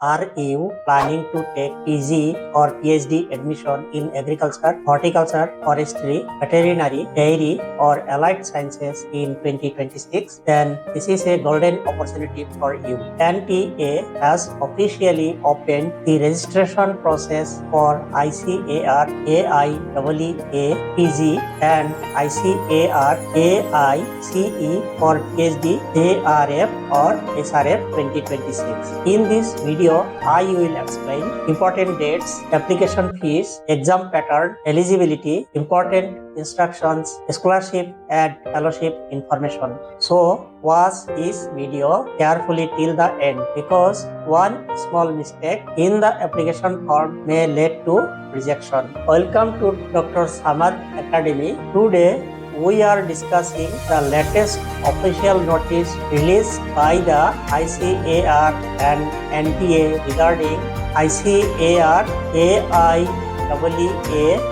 Are you planning to take PG or PhD admission in agriculture, horticulture, forestry, veterinary, dairy, or allied sciences in 2026? Then this is a golden opportunity for you. NTA has officially opened the registration process for ICAR AIEE PG and ICAR AICE for PhD JRF or SRF 2026. In this video, I will explain important dates, application fees, exam pattern, eligibility, important instructions, scholarship and fellowship information. So watch this video carefully till the end because one small mistake in the application form may lead to rejection. Welcome to Dr. Samad Academy. Today we are discussing the latest official notice released by the ICAR and NTA regarding ICAR AIEE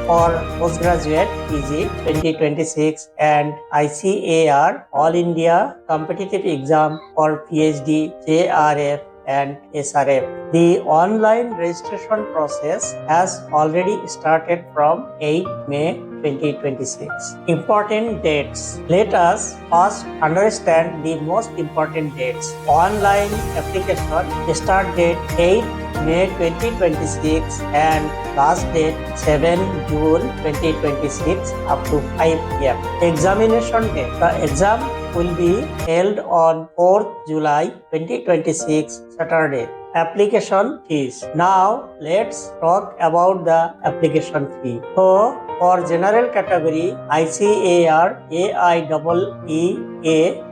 for postgraduate PG 2026 and ICAR All India Competitive Exam for PhD JRF and SRF. The online registration process has already started from 8 May 2026. Important dates. Let us first understand the most important dates. Online application start date 8 May 2026 and last date 7 June 2026 up to 5 p.m. Examination date. The exam will be held on 4th July 2026 Saturday. Application fees. Now let's talk about the application fee. So for general category ICAR AIEE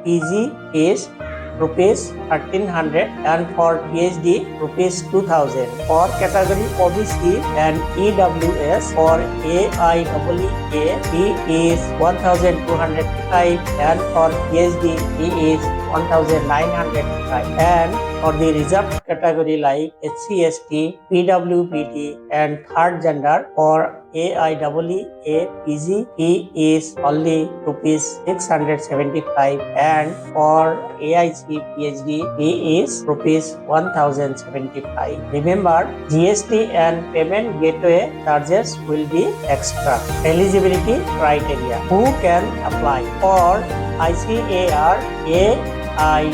PG is rupees 1300 and for PhD rupees 2000. For category OBC and EWS for AIEE fee is 1255 and for PhD fee is 1905 and for the reserved category like SC/ST, PWBT and third gender for AIEE PG fee is only rupees 675 and for AIC PhD fee is rupees 1075. Remember, GST and payment gateway charges will be extra. Eligibility criteria. Who can apply? For ICAR AIEE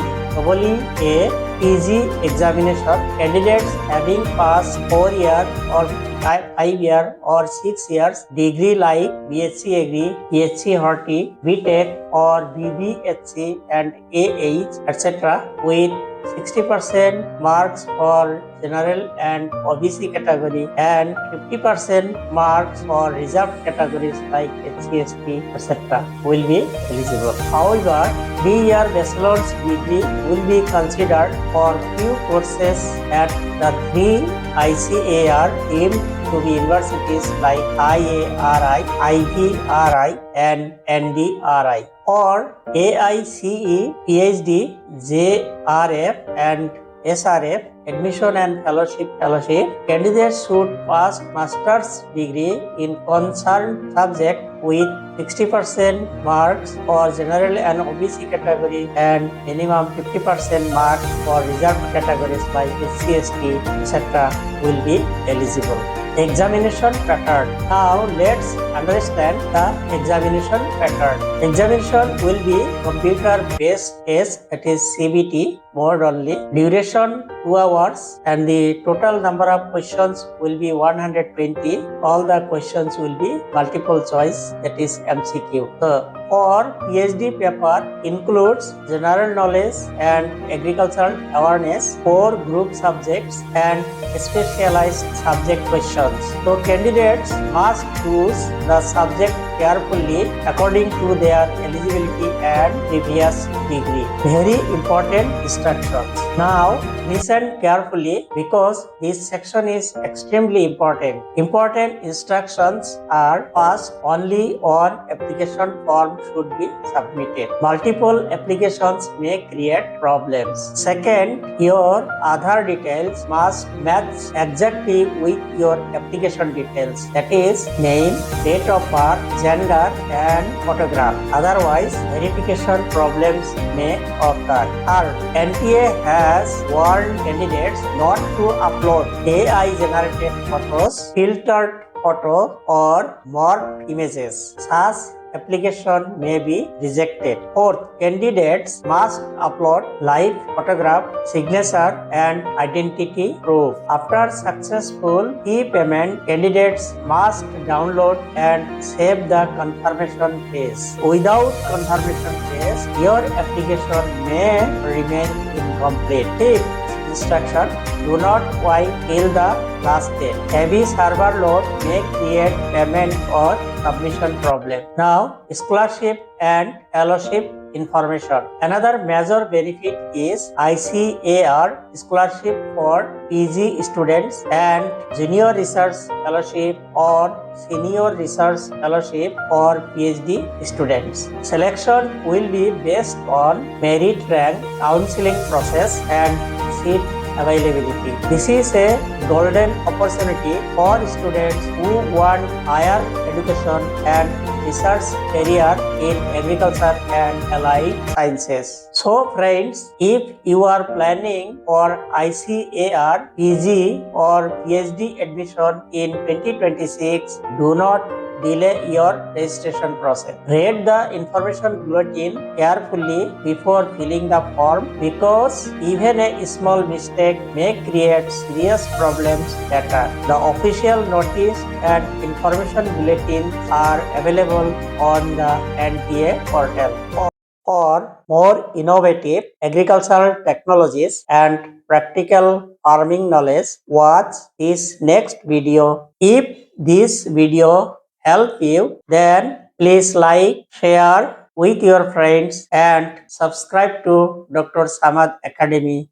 PG examination, candidates having passed 4-year or 5-year or 6 years degree like BSc Agri, BSc Horti, BTech or BBHC and AH etc. with 60% marks for general and OBC category and 50% marks for reserved categories like SC/ST etc. will be eligible. However, 3-year bachelor's degree will be considered for few courses at the 3 ICAR deemed to be universities like IARI, IVRI and NDRI. For AICE, PhD, JRF and SRF, admission and fellowship, candidates should pass master's degree in concerned subject with 60% marks for general and OBC category and minimum 50% marks for reserved categories like SC/ST etc. will be eligible. Examination pattern. Now let's understand the examination pattern. Examination will be computer based test, that is CBT mode only. Duration 2 hours and the total number of questions will be 120. All the questions will be multiple choice, that is MCQ. So for PhD paper includes general knowledge and agricultural awareness, 4 group subjects and specialized subject questions. So candidates must choose the subject carefully according to their eligibility and previous degree. Very important instructions. Now listen carefully because this section is extremely important. Important instructions are: first, only one application form should be submitted. Multiple applications may create problems. Second, your Aadhaar details must match exactly with your application details, that is name, date of birth, gender and photograph. Otherwise, verification problems may occur. Third, NTA has has warned candidates not to upload AI-generated photos, filtered photo, or morphed images. Such application may be rejected. Fourth, candidates must upload live photograph, signature, and identity proof. After successful e-payment, candidates must download and save the confirmation page. Without confirmation page, your application may remain incomplete. Fifth, instruction: do not wait till the last day. Heavy server load may create payment or submission problem. Now, scholarship and fellowship information. Another major benefit is ICAR scholarship for PG students and junior research fellowship or senior research fellowship for PhD students. Selection will be based on merit rank, counseling process, and seat availability. This is a golden opportunity for students who want higher education and research career in agriculture and allied sciences. So friends, if you are planning for ICAR, PG or PhD admission in 2026, do not delay your registration process. Read the information bulletin carefully before filling the form because even a small mistake may create serious problems later. The official notice and information bulletin are available on the NTA portal. For more innovative agricultural technologies and practical farming knowledge, watch this next video. If this video help you, then please like, share with your friends and subscribe to Dr. Samad Academy